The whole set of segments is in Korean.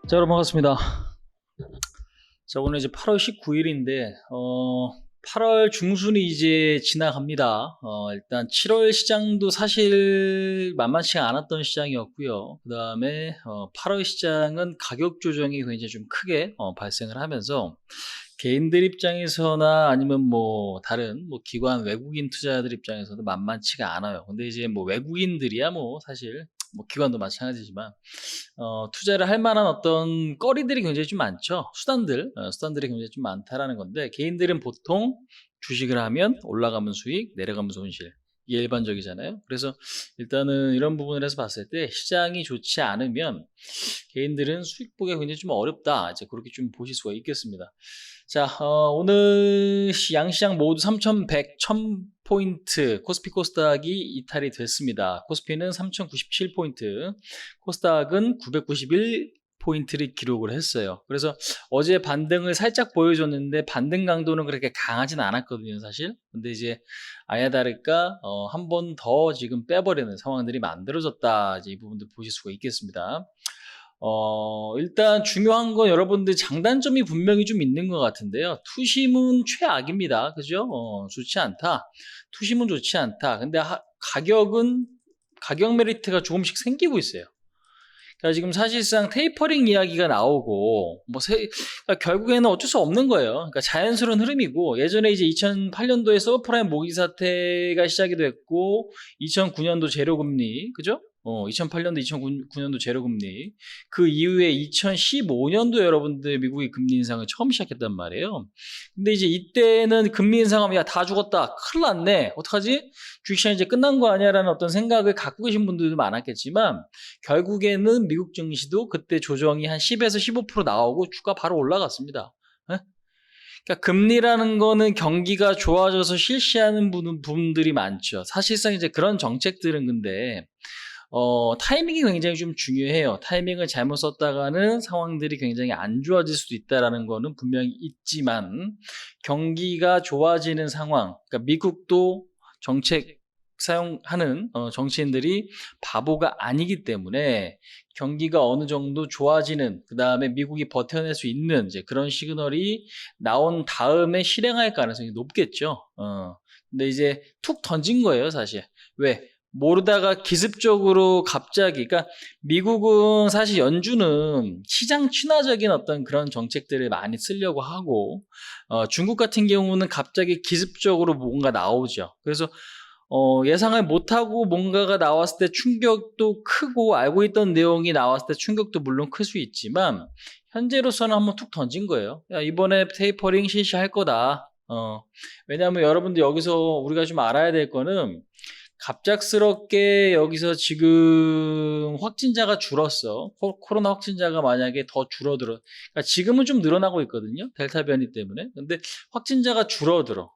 자, 여러분 반갑습니다. 자, 오늘 이제 8월 19일인데 8월 중순이 이제 지나갑니다. 일단 7월 시장도 사실 만만치가 않았던 시장이었고요. 그 다음에 8월 시장은 가격 조정이 굉장히 좀 크게 발생을 하면서 개인들 입장에서나 아니면 뭐 다른 뭐 기관 외국인 투자자들 입장에서도 만만치가 않아요. 근데 이제 뭐 외국인들이야 뭐 사실 뭐 기관도 마찬가지지만 투자를 할 만한 어떤 거리들이 굉장히 좀 많죠. 수단들이 굉장히 좀 많다라는 건데, 개인들은 보통 주식을 하면 올라가면 수익, 내려가면 손실. 이게 일반적이잖아요. 그래서 일단은 이런 부분을 해서 봤을 때 시장이 좋지 않으면 개인들은 수익 보기가 굉장히 좀 어렵다. 이제 그렇게 좀 보실 수가 있겠습니다. 자, 오늘 양시장 모두 3,100, 1000포인트 코스피 코스닥이 이탈이 됐습니다. 코스피는 3,097포인트, 코스닥은 991포인트를 기록을 했어요. 그래서 어제 반등을 살짝 보여줬는데 반등 강도는 그렇게 강하진 않았거든요, 사실. 근데 이제 아야 다를까 한 번 더 지금 빼버리는 상황들이 만들어졌다. 이제 이 부분도 보실 수가 있겠습니다. 일단 중요한 건 여러분들 장단점이 분명히 좀 있는 것 같은데요. 투심은 최악입니다. 그죠? 좋지 않다. 투심은 좋지 않다. 근데 가격 메리트가 조금씩 생기고 있어요. 그러니까 지금 사실상 테이퍼링 이야기가 나오고, 그러니까 결국에는 어쩔 수 없는 거예요. 그러니까 자연스러운 흐름이고, 예전에 이제 2008년도에 서브프라임 모기 사태가 시작이 됐고, 2009년도 제로금리, 그죠? 2008년도, 2009년도 제로금리. 그 이후에 2015년도 여러분들 미국이 금리 인상을 처음 시작했단 말이에요. 근데 이제 이때는 금리 인상하면 야, 다 죽었다. 큰일 났네. 어떡하지? 주식시장이 이제 끝난 거 아니야라는 어떤 생각을 갖고 계신 분들도 많았겠지만, 결국에는 미국 증시도 그때 조정이 한 10에서 15% 나오고 주가 바로 올라갔습니다. 예? 그러니까 금리라는 거는 경기가 좋아져서 실시하는 부분들이 많죠. 사실상 이제 그런 정책들은 근데 타이밍이 굉장히 좀 중요해요. 타이밍을 잘못 썼다가는 상황들이 굉장히 안 좋아질 수도 있다라는 거는 분명히 있지만, 경기가 좋아지는 상황, 그러니까 미국도 정책 사용하는 정치인들이 바보가 아니기 때문에 경기가 어느 정도 좋아지는, 그 다음에 미국이 버텨낼 수 있는 이제 그런 시그널이 나온 다음에 실행할 가능성이 높겠죠. 근데 이제 툭 던진 거예요, 사실. 왜? 모르다가 기습적으로 갑자기, 그러니까 미국은 사실 연준은 시장 친화적인 어떤 그런 정책들을 많이 쓰려고 하고, 중국 같은 경우는 갑자기 기습적으로 뭔가 나오죠. 그래서 예상을 못하고 뭔가가 나왔을 때 충격도 크고, 알고 있던 내용이 나왔을 때 충격도 물론 클 수 있지만, 현재로서는 한번 툭 던진 거예요. 야, 이번에 테이퍼링 실시할 거다. 왜냐하면 여러분들 여기서 우리가 좀 알아야 될 거는, 갑작스럽게 여기서 지금 확진자가 줄었어. 코로나 확진자가 만약에 더 줄어들어. 그러니까 지금은 좀 늘어나고 있거든요. 델타 변이 때문에. 근데 확진자가 줄어들어.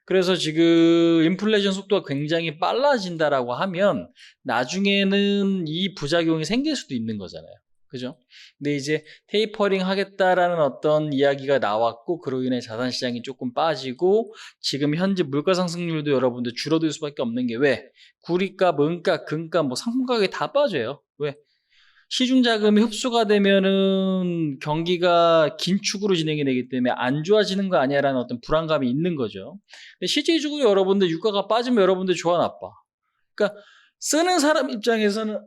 그래서 지금 인플레이션 속도가 굉장히 빨라진다라고 하면 나중에는 이 부작용이 생길 수도 있는 거잖아요. 그죠? 근데 이제 테이퍼링 하겠다라는 어떤 이야기가 나왔고, 그로 인해 자산 시장이 조금 빠지고, 지금 현재 물가 상승률도 여러분들 줄어들 수밖에 없는 게 왜? 구리값, 은값, 금값, 뭐 상품 가격이 다 빠져요. 왜? 시중 자금이 흡수가 되면은 경기가 긴축으로 진행이 되기 때문에 안 좋아지는 거 아니야라는 어떤 불안감이 있는 거죠. 근데 실질적으로 여러분들 유가가 빠지면 여러분들 좋아 나빠. 그러니까 쓰는 사람 입장에서는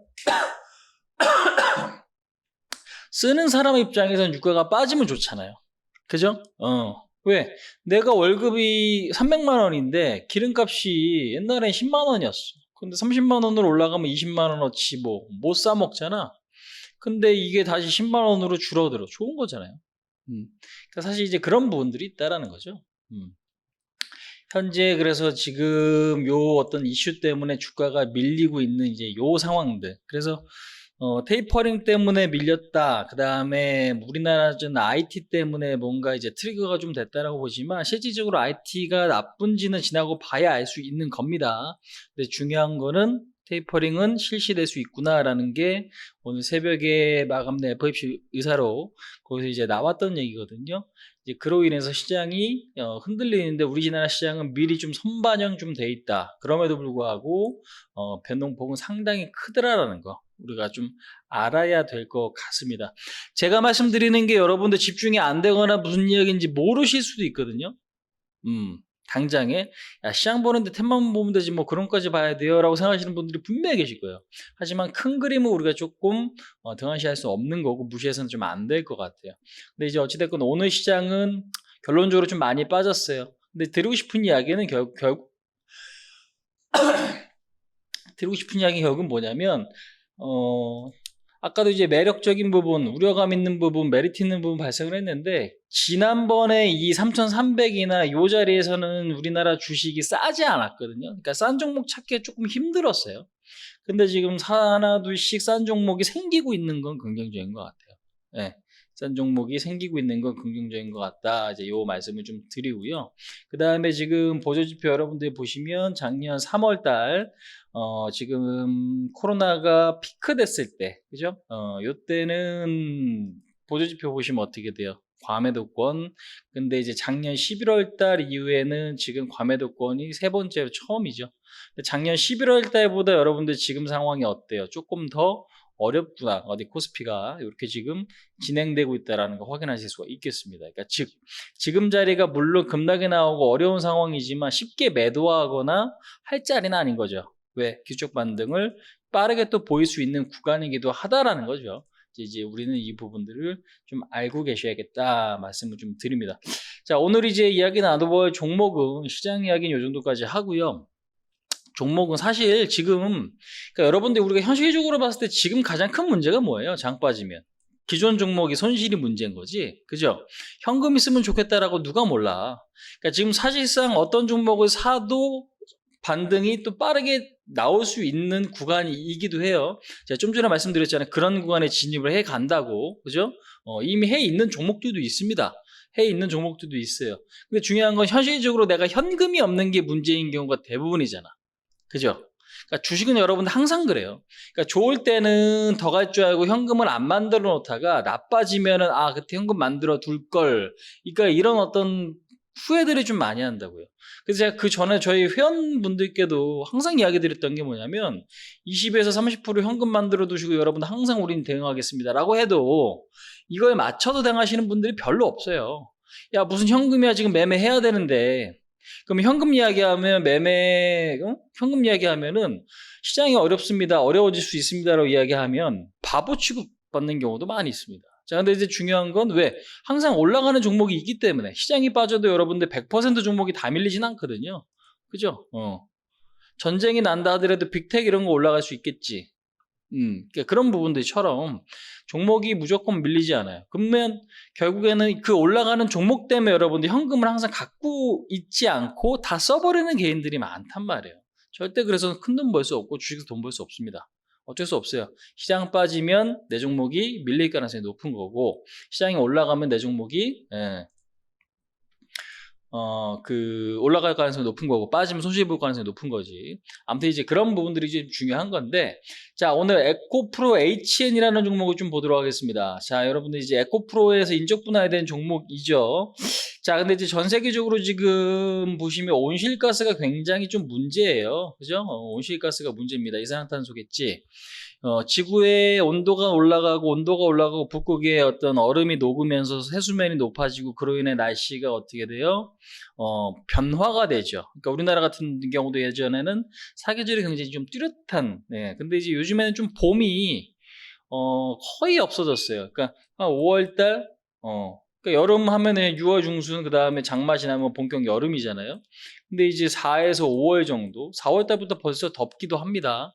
유가가 빠지면 좋잖아요. 그죠? 왜? 내가 월급이 300만 원인데 기름값이 옛날엔 10만 원이었어. 근데 30만 원으로 올라가면 20만 원어치 뭐 못 사 먹잖아. 근데 이게 다시 10만 원으로 줄어들어. 좋은 거잖아요. 그러니까 사실 이제 그런 부분들이 있다라는 거죠. 현재 그래서 지금 요 어떤 이슈 때문에 주가가 밀리고 있는 이제 요 상황들. 그래서 테이퍼링 때문에 밀렸다. 그 다음에 우리나라는 IT 때문에 뭔가 이제 트리거가 좀 됐다라고 보지만, 실질적으로 IT가 나쁜지는 지나고 봐야 알 수 있는 겁니다. 근데 중요한 거는 테이퍼링은 실시될 수 있구나라는 게 오늘 새벽에 마감된 FOMC 의사로 거기서 이제 나왔던 얘기거든요. 이제 그로 인해서 시장이 흔들리는데, 우리나라 시장은 미리 좀 선반영 좀 돼 있다. 그럼에도 불구하고 변동폭은 상당히 크더라라는 거. 우리가 좀 알아야 될 것 같습니다. 제가 말씀드리는 게 여러분들 집중이 안 되거나 무슨 이야기인지 모르실 수도 있거든요. 당장에 시장 보는데 템만 보면 되지 뭐 그런 것까지 봐야 돼요 라고 생각하시는 분들이 분명히 계실 거예요. 하지만 큰 그림은 우리가 조금 등한시할 수 없는 거고 무시해서는 좀 안 될 것 같아요. 근데 이제 어찌됐건 오늘 시장은 결론적으로 좀 많이 빠졌어요. 근데 드리고 싶은 이야기는 결국 결국은 뭐냐면 아까도 이제 매력적인 부분, 우려감 있는 부분, 메리트 있는 부분 발생을 했는데 지난번에 이 3,300이나 이 자리에서는 우리나라 주식이 싸지 않았거든요. 그러니까 싼 종목 찾기 조금 힘들었어요. 근데 지금 하나 둘씩 싼 종목이 생기고 있는 건 긍정적인 것 같아요. 네, 싼 종목이 생기고 있는 건 긍정적인 것 같다. 이제 요 말씀을 좀 드리고요. 그 다음에 지금 보조지표 여러분들 보시면 작년 3월달 지금 코로나가 피크 됐을 때, 그죠? 요때는 보조지표 보시면 어떻게 돼요? 과매도권. 근데 이제 작년 11월 달 이후에는 지금 과매도권이 세 번째로 처음이죠. 작년 11월 달보다 여러분들 지금 상황이 어때요? 조금 더 어렵구나. 어디 코스피가 이렇게 지금 진행되고 있다는 거 확인하실 수가 있겠습니다. 그러니까 지금 자리가 물론 급락이 나오고 어려운 상황이지만 쉽게 매도하거나 할 자리는 아닌 거죠. 왜? 기술적 반등을 빠르게 또 보일 수 있는 구간이기도 하다라는 거죠. 이제 우리는 이 부분들을 좀 알고 계셔야겠다 말씀을 좀 드립니다. 자, 오늘 이제 이야기 나눠볼 종목은 시장 이야기는 이 정도까지 하고요. 종목은 사실 지금 그러니까 여러분들 우리가 현실적으로 봤을 때 지금 가장 큰 문제가 뭐예요? 장 빠지면 기존 종목이 손실이 문제인 거지, 그죠? 현금 있으면 좋겠다라고 누가 몰라. 그러니까 지금 사실상 어떤 종목을 사도 반등이 또 빠르게 나올 수 있는 구간이기도 해요. 제가 좀 전에 말씀드렸잖아요. 그런 구간에 진입을 해 간다고, 그죠? 이미 해 있는 종목들도 있습니다. 해 있는 종목들도 있어요. 근데 중요한 건 현실적으로 내가 현금이 없는 게 문제인 경우가 대부분이잖아. 그죠? 그러니까 주식은 여러분들 항상 그래요. 그러니까 좋을 때는 더 갈 줄 알고 현금을 안 만들어 놓다가 나빠지면은 그때 현금 만들어 둘 걸. 그러니까 이런 어떤 후회들을 좀 많이 한다고요. 그래서 제가 그 전에 저희 회원분들께도 항상 이야기 드렸던 게 뭐냐면 20에서 30% 현금 만들어 두시고 여러분 항상 우리는 대응하겠습니다 라고 해도 이거에 맞춰서 대응하시는 분들이 별로 없어요. 야, 무슨 현금이야, 지금 매매해야 되는데. 그럼 현금 이야기하면 현금 이야기하면은 시장이 어렵습니다, 어려워질 수 있습니다라고 이야기하면 바보 취급받는 경우도 많이 있습니다. 자, 근데 이제 중요한 건 왜? 항상 올라가는 종목이 있기 때문에 시장이 빠져도 여러분들 100% 종목이 다 밀리진 않거든요. 그죠? 전쟁이 난다 하더라도 빅텍 이런 거 올라갈 수 있겠지. 그러니까 그런 부분들처럼 종목이 무조건 밀리지 않아요. 그러면 결국에는 그 올라가는 종목 때문에 여러분들 현금을 항상 갖고 있지 않고 다 써버리는 개인들이 많단 말이에요. 절대 그래서 큰 돈 벌 수 없고 주식에서 돈 벌 수 없습니다. 어쩔 수 없어요. 시장 빠지면 내 종목이 밀릴 가능성이 높은 거고, 시장이 올라가면 내 종목이 올라갈 가능성이 높은 거고, 빠지면 손실 볼 가능성이 높은 거지. 아무튼 이제 그런 부분들이 좀 중요한 건데, 자, 오늘 에코프로 HN이라는 종목을 좀 보도록 하겠습니다. 자, 여러분들 이제 에코프로에서 인적 분할된 종목이죠. 자, 근데 이제 전 세계적으로 지금 보시면 온실가스가 굉장히 좀 문제예요. 그죠? 온실가스가 문제입니다. 이산화탄소겠지. 지구의 온도가 올라가고 북극의 어떤 얼음이 녹으면서 해수면이 높아지고 그로 인해 날씨가 어떻게 돼요? 변화가 되죠. 그러니까 우리나라 같은 경우도 예전에는 사계절이 굉장히 좀 뚜렷한, 근데 이제 요즘에는 좀 봄이 거의 없어졌어요. 그러니까 한 5월달, 그러니까 여름 하면은 6월 중순, 그 다음에 장마 지나면 본격 여름이잖아요. 근데 이제 4에서 5월 정도, 4월 달부터 벌써 덥기도 합니다.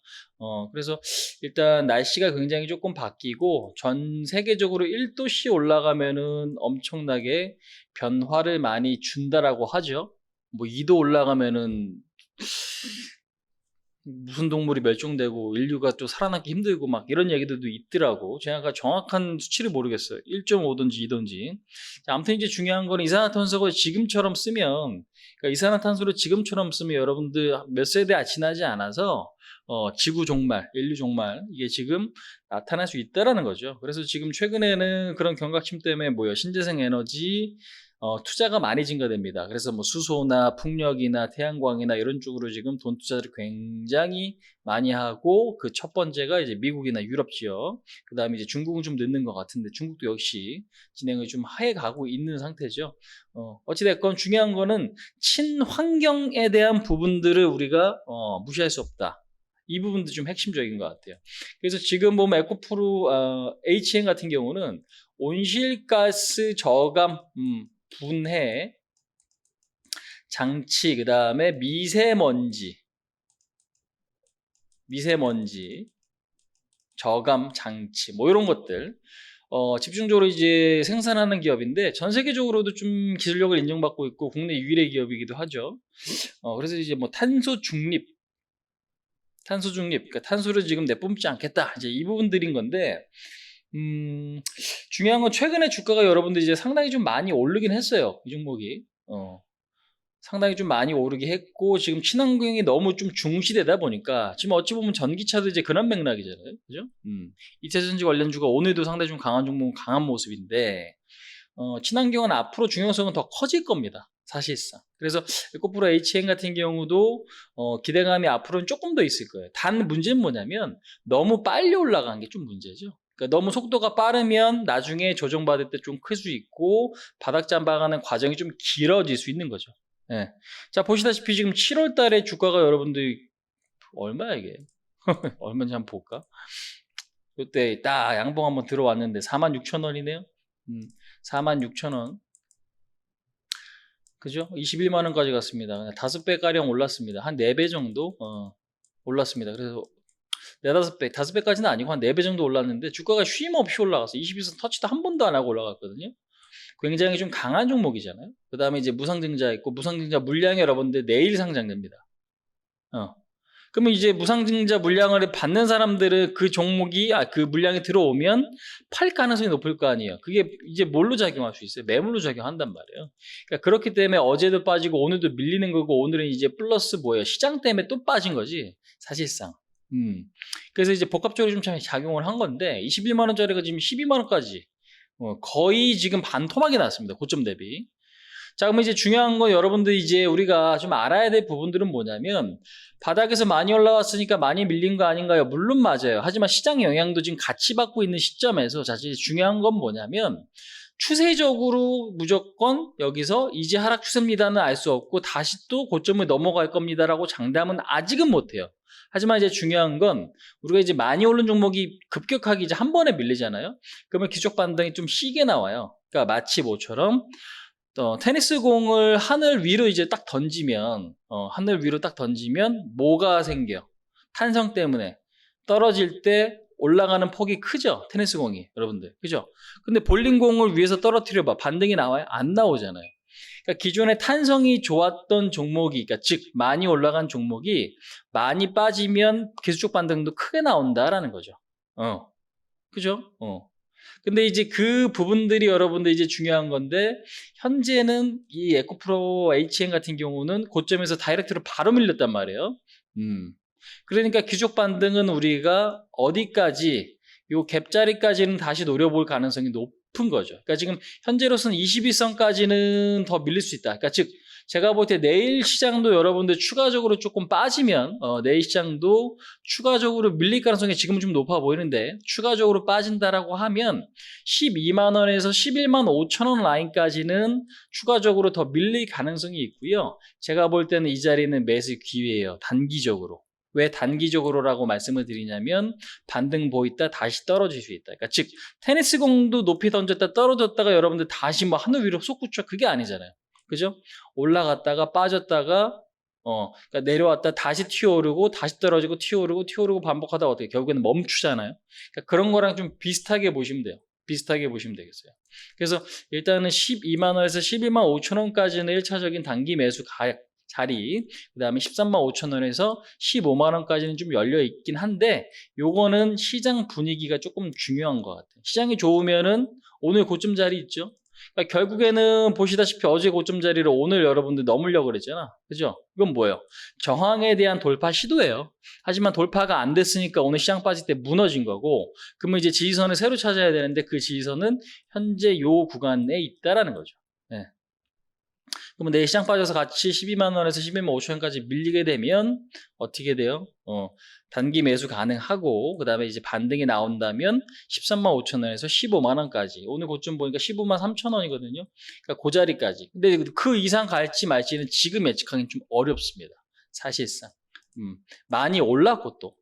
그래서 일단 날씨가 굉장히 조금 바뀌고 전 세계적으로 1도씨 올라가면은 엄청나게 변화를 많이 준다라고 하죠. 뭐 2도 올라가면은 무슨 동물이 멸종되고 인류가 또 살아남기 힘들고 막 이런 얘기들도 있더라고. 제가 정확한 수치를 모르겠어요. 1.5든지 2든지. 아무튼 이제 중요한 건 이산화탄소를 지금처럼 쓰면, 그러니까 이산화탄소를 지금처럼 쓰면 여러분들 몇 세대 지나지 않아서 지구 종말, 인류 종말, 이게 지금 나타날 수 있다라는 거죠. 그래서 지금 최근에는 그런 경각심 때문에 신재생 에너지, 투자가 많이 증가됩니다. 그래서 뭐 수소나 풍력이나 태양광이나 이런 쪽으로 지금 돈 투자를 굉장히 많이 하고, 그 첫 번째가 이제 미국이나 유럽 지역, 그 다음에 이제 중국은 좀 늦는 것 같은데 중국도 역시 진행을 좀 해 가고 있는 상태죠. 어찌됐건 중요한 거는 친환경에 대한 부분들을 우리가 무시할 수 없다. 이 부분도 좀 핵심적인 것 같아요. 그래서 지금 보면 에코프로 HN 같은 경우는 온실가스 저감 분해 장치, 그 다음에 미세먼지 저감 장치, 뭐 이런 것들 집중적으로 이제 생산하는 기업인데, 전 세계적으로도 좀 기술력을 인정받고 있고 국내 유일의 기업이기도 하죠. 그래서 이제 뭐 탄소 중립, 그러니까 탄소를 지금 내뿜지 않겠다, 이제 이 부분들인 건데, 중요한 건 최근에 주가가 여러분들 이제 상당히 좀 많이 오르긴 했어요. 이 종목이. 상당히 좀 많이 오르게 했고, 지금 친환경이 너무 좀 중시되다 보니까, 지금 어찌 보면 전기차도 이제 그런 맥락이잖아요. 그죠? 이태전지 관련주가 오늘도 상당히 좀 강한 종목은 강한 모습인데, 친환경은 앞으로 중요성은 더 커질 겁니다. 사실상. 그래서 에코프로 HN 같은 경우도 기대감이 앞으로는 조금 더 있을 거예요. 단 문제는 뭐냐면 너무 빨리 올라간 게 좀 문제죠. 그러니까 너무 속도가 빠르면 나중에 조정받을 때 좀 클 수 있고, 바닥 잠박하는 과정이 좀 길어질 수 있는 거죠. 네. 자, 보시다시피 지금 7월 달에 주가가 여러분들 얼마야 이게? 얼마인지 한번 볼까? 이때 딱 양봉 한번 들어왔는데 46,000원이네요. 46,000원. 그죠? 21만 원까지 갔습니다. 5배 가량 올랐습니다. 한 4배 정도 올랐습니다. 그래서 4-5배, 5배까지는 아니고 한 4배 정도 올랐는데, 주가가 쉼 없이 올라갔어요. 22선 터치도 한 번도 안 하고 올라갔거든요. 굉장히 좀 강한 종목이잖아요. 그 다음에 이제 무상증자 있고, 무상증자 물량이 여러분들 내일 상장됩니다. 그러면 이제 무상증자 물량을 받는 사람들은 그 종목이, 그 물량이 들어오면 팔 가능성이 높을 거 아니에요. 그게 이제 뭘로 작용할 수 있어요? 매물로 작용한단 말이에요. 그러니까 그렇기 때문에 어제도 빠지고 오늘도 밀리는 거고, 오늘은 이제 플러스 뭐예요? 시장 때문에 또 빠진 거지, 사실상. 그래서 이제 복합적으로 좀 작용을 한 건데, 21만원짜리가 지금 12만원까지 거의 지금 반토막이 났습니다. 고점 대비. 자, 그러면 이제 중요한 건 여러분들 이제 우리가 좀 알아야 될 부분들은 뭐냐면, 바닥에서 많이 올라왔으니까 많이 밀린 거 아닌가요? 물론 맞아요. 하지만 시장 영향도 지금 같이 받고 있는 시점에서 사실 중요한 건 뭐냐면, 추세적으로 무조건 여기서 이제 하락 추세입니다는 알 수 없고, 다시 또 고점을 넘어갈 겁니다라고 장담은 아직은 못해요. 하지만 이제 중요한 건, 우리가 이제 많이 오른 종목이 급격하게 이제 한 번에 밀리잖아요. 그러면 기적 반등이 좀 시게 나와요. 그러니까 마치 뭐처럼 테니스 공을 하늘 위로 이제 딱 던지면, 뭐가 생겨? 탄성 때문에 떨어질 때 올라가는 폭이 크죠, 테니스 공이. 여러분들, 그죠? 근데 볼링 공을 위에서 떨어뜨려봐, 반등이 나와요? 안 나오잖아요. 그러니까 기존에 탄성이 좋았던 종목이, 그러니까 즉 많이 올라간 종목이 많이 빠지면 계속 반등도 크게 나온다라는 거죠. 그죠? 근데 이제 그 부분들이 여러분들 이제 중요한 건데, 현재는 이 에코프로 HN 같은 경우는 고점에서 다이렉트로 바로 밀렸단 말이에요. 그러니까 기존 반등은 우리가 어디까지, 요 갭자리까지는 다시 노려볼 가능성이 높은 거죠. 그러니까 지금 현재로서는 21선까지는 더 밀릴 수 있다. 그러니까 즉 제가 볼 때 내일 시장도 여러분들 추가적으로 조금 빠지면, 내일 시장도 추가적으로 밀릴 가능성이 지금은 좀 높아 보이는데, 추가적으로 빠진다라고 하면 12만원에서 11만 5천원 라인까지는 추가적으로 더 밀릴 가능성이 있고요. 제가 볼 때는 이 자리는 매수 기회예요. 단기적으로. 왜 단기적으로라고 말씀을 드리냐면, 반등 보이다 다시 떨어질 수 있다. 그러니까 즉 테니스 공도 높이 던졌다 떨어졌다가 여러분들 다시 뭐 하늘 위로 솟구쳐, 그게 아니잖아요. 그죠? 올라갔다가 빠졌다가 그러니까 내려왔다 다시 튀어오르고 다시 떨어지고 튀어오르고 반복하다가 어떻게 결국에는 멈추잖아요. 그러니까 그런 거랑 좀 비슷하게 보시면 돼요. 비슷하게 보시면 되겠어요. 그래서 일단은 12만원에서 11만 5천원까지는 1차적인 단기 매수 자리, 그 다음에 13만 5천원에서 15만원까지는 좀 열려 있긴 한데, 요거는 시장 분위기가 조금 중요한 것 같아요. 시장이 좋으면은 오늘 고점 자리 있죠? 그러니까 결국에는 보시다시피 어제 고점 자리를 오늘 여러분들 넘으려고 그랬잖아. 그죠? 이건 뭐예요? 저항에 대한 돌파 시도예요. 하지만 돌파가 안 됐으니까 오늘 시장 빠질 때 무너진 거고, 그러면 이제 지지선을 새로 찾아야 되는데, 그 지지선은 현재 요 구간에 있다라는 거죠. 네. 그러면 내 시장 빠져서 같이 12만 원에서 11만 5천 원까지 밀리게 되면 어떻게 돼요? 단기 매수 가능하고 그 다음에 이제 반등이 나온다면 13만 5천 원에서 15만 원까지 오늘 고점 보니까 15만 3천 원이거든요. 그러니까 그 자리까지. 근데 그 이상 갈지 말지는 지금 예측하기는 좀 어렵습니다. 사실상. 많이 올랐고 또.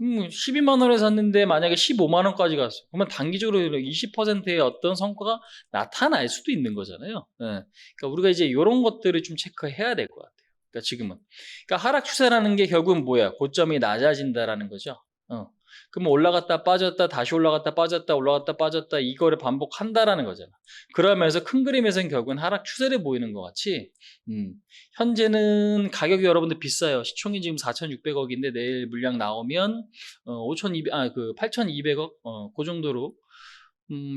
12만 원에 샀는데 만약에 15만 원까지 갔어. 그러면 단기적으로 20%의 어떤 성과가 나타날 수도 있는 거잖아요. 그러니까 우리가 이제 이런 것들을 좀 체크해야 될 것 같아요. 그러니까 지금은. 그러니까 하락 추세라는 게 결국은 뭐야? 고점이 낮아진다라는 거죠. 그러면 올라갔다 빠졌다 다시 올라갔다 빠졌다 올라갔다 빠졌다 이거를 반복한다라는 거잖아. 그러면서 큰 그림에서는 결국은 하락 추세를 보이는 것 같이 현재는 가격이 여러분들 비싸요. 시총이 지금 4,600억인데 내일 물량 나오면 8,200억 그 정도로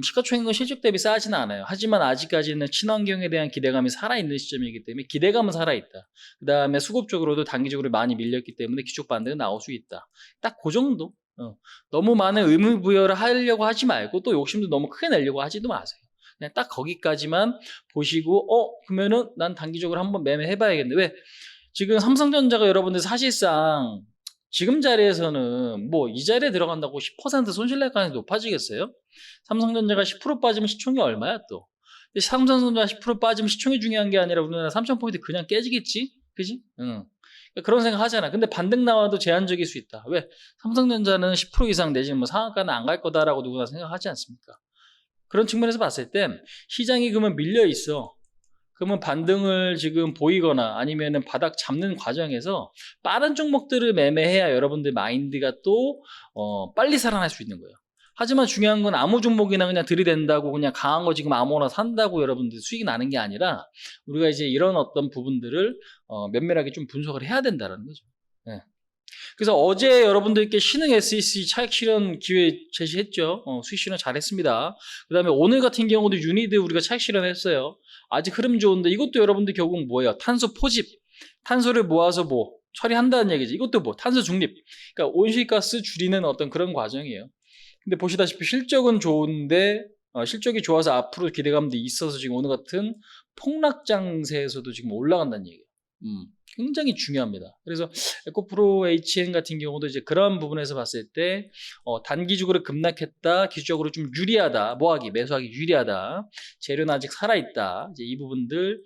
시가총액은 실적 대비 싸지는 않아요. 하지만 아직까지는 친환경에 대한 기대감이 살아있는 시점이기 때문에 기대감은 살아있다. 그 다음에 수급적으로도 단기적으로 많이 밀렸기 때문에 기축 반등은 나올 수 있다. 딱 그 정도. 너무 많은 의무부여를 하려고 하지 말고 또 욕심도 너무 크게 내려고 하지도 마세요. 그냥 딱 거기까지만 보시고 그러면은 난 단기적으로 한번 매매해봐야겠네. 왜? 지금 삼성전자가 여러분들 사실상 지금 자리에서는 뭐 이 자리에 들어간다고 10% 손실 날 가능성이 높아지겠어요? 삼성전자가 10% 빠지면 시총이 얼마야 또? 삼성전자 10% 빠지면 시총이 중요한 게 아니라 우리나라 3,000포인트 그냥 깨지겠지? 그지? 그런 생각 하잖아. 근데 반등 나와도 제한적일 수 있다. 왜? 삼성전자는 10% 이상 내지는 뭐 상한가는 안 갈 거다라고 누구나 생각하지 않습니까? 그런 측면에서 봤을 땐 시장이 그러면 밀려 있어. 그러면 반등을 지금 보이거나 아니면은 바닥 잡는 과정에서 빠른 종목들을 매매해야 여러분들 마인드가 또 빨리 살아날 수 있는 거예요. 하지만 중요한 건 아무 종목이나 그냥 들이댄다고 그냥 강한 거 지금 아무거나 산다고 여러분들 수익이 나는 게 아니라 우리가 이제 이런 어떤 부분들을 면밀하게 좀 분석을 해야 된다는 거죠. 네. 그래서 어제 여러분들께 신흥 SEC 차익 실현 기회 제시했죠. 수익 실현 잘했습니다. 그 다음에 오늘 같은 경우도 유니드 우리가 차익 실현했어요. 아직 흐름 좋은데 이것도 여러분들 결국 뭐예요? 탄소 포집. 탄소를 모아서 뭐 처리한다는 얘기지. 이것도 뭐 탄소 중립. 그러니까 온실가스 줄이는 어떤 그런 과정이에요. 근데 보시다시피 실적은 좋은데 실적이 좋아서 앞으로 기대감도 있어서 지금 오늘 같은 폭락 장세에서도 지금 올라간다는 얘기예요. 굉장히 중요합니다. 그래서 에코프로 HN 같은 경우도 이제 그런 부분에서 봤을 때 단기적으로 급락했다, 기술적으로 좀 유리하다, 뭐하기 매수하기 유리하다, 재료는 아직 살아있다. 이제 이 부분들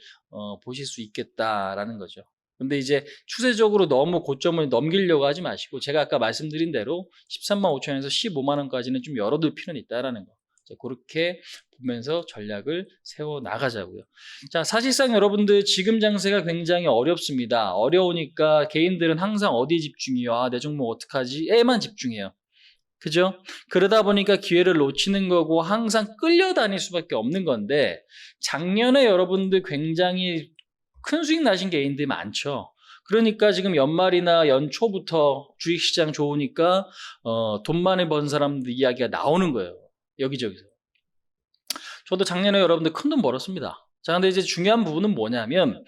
보실 수 있겠다라는 거죠. 근데 이제 추세적으로 너무 고점을 넘기려고 하지 마시고 제가 아까 말씀드린 대로 13만 5천 원에서 15만 원까지는 좀 열어둘 필요는 있다라는 거. 그렇게 보면서 전략을 세워 나가자고요. 자, 사실상 여러분들 지금 장세가 굉장히 어렵습니다. 어려우니까 개인들은 항상 어디 집중해요? 내 종목 어떡하지? 에만 집중해요. 그죠? 그러다 보니까 기회를 놓치는 거고 항상 끌려다닐 수밖에 없는 건데 작년에 여러분들 굉장히 큰 수익 나신 개인들이 많죠. 그러니까 지금 연말이나 연초부터 주식시장 좋으니까 돈 많이 번 사람들 이야기가 나오는 거예요. 여기저기서. 저도 작년에 여러분들 큰 돈 벌었습니다. 자, 근데 이제 중요한 부분은 뭐냐면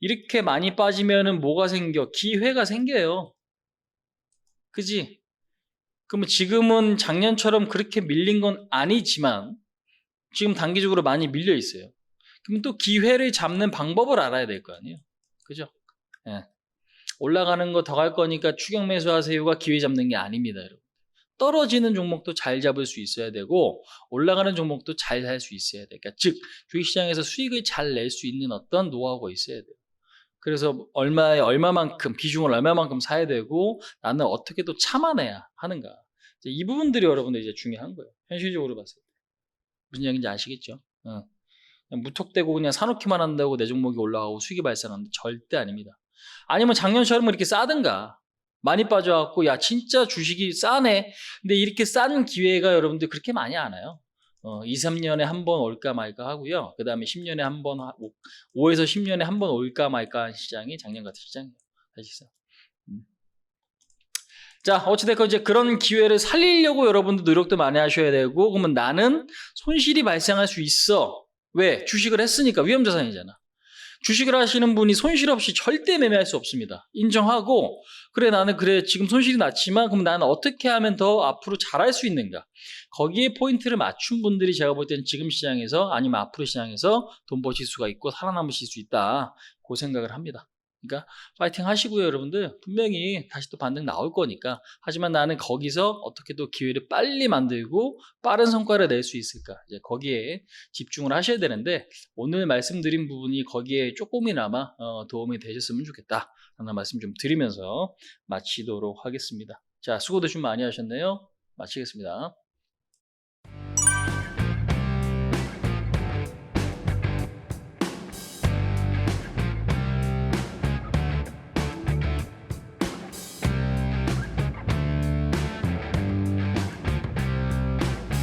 이렇게 많이 빠지면은 뭐가 생겨? 기회가 생겨요. 그지? 그러면 지금은 작년처럼 그렇게 밀린 건 아니지만 지금 단기적으로 많이 밀려 있어요. 그럼 또 기회를 잡는 방법을 알아야 될 거 아니에요. 그죠? 예. 올라가는 거 더 갈 거니까 추격 매수하세요가 기회 잡는 게 아닙니다, 여러분. 떨어지는 종목도 잘 잡을 수 있어야 되고 올라가는 종목도 잘 살 수 있어야 돼. 그러니까 즉 주식시장에서 수익을 잘 낼 수 있는 어떤 노하우가 있어야 돼요. 그래서 얼마만큼 비중을 얼마만큼 사야 되고 나는 어떻게 또 참아내야 하는가. 이 부분들이 여러분들 이제 중요한 거예요. 현실적으로 봤을 때 무슨 얘기인지 아시겠죠? 그냥 무턱대고 그냥 사놓기만 한다고 내 종목이 올라가고 수익이 발생하는 절대 아닙니다. 아니면 작년처럼 이렇게 싸든가 많이 빠져갖고 야 진짜 주식이 싸네. 근데 이렇게 싼 기회가 여러분들 그렇게 많이 안 와요. 2, 3년에 한 번 올까 말까 하고요. 그 다음에 10년에 한 번, 5에서 10년에 한 번 올까 말까 한 시장이 작년 같은 시장이에요. 사실상. 자, 어찌됐건 이제 그런 기회를 살리려고 여러분들 노력도 많이 하셔야 되고, 그러면 나는 손실이 발생할 수 있어. 왜? 주식을 했으니까 위험자산이잖아. 주식을 하시는 분이 손실 없이 절대 매매할 수 없습니다. 인정하고, 그래, 나는 그래, 지금 손실이 났지만, 그럼 나는 어떻게 하면 더 앞으로 잘할 수 있는가? 거기에 포인트를 맞춘 분들이 제가 볼 때는 지금 시장에서, 아니면 앞으로 시장에서 돈 버실 수가 있고, 살아남으실 수 있다. 그 생각을 합니다. 그러니까 파이팅 하시고요, 여러분들. 분명히 다시 또 반등 나올 거니까. 하지만 나는 거기서 어떻게 또 기회를 빨리 만들고 빠른 성과를 낼 수 있을까? 이제 거기에 집중을 하셔야 되는데, 오늘 말씀드린 부분이 거기에 조금이나마 도움이 되셨으면 좋겠다 하는 말씀 좀 드리면서 마치도록 하겠습니다. 자, 수고도 좀 많이 하셨네요. 마치겠습니다.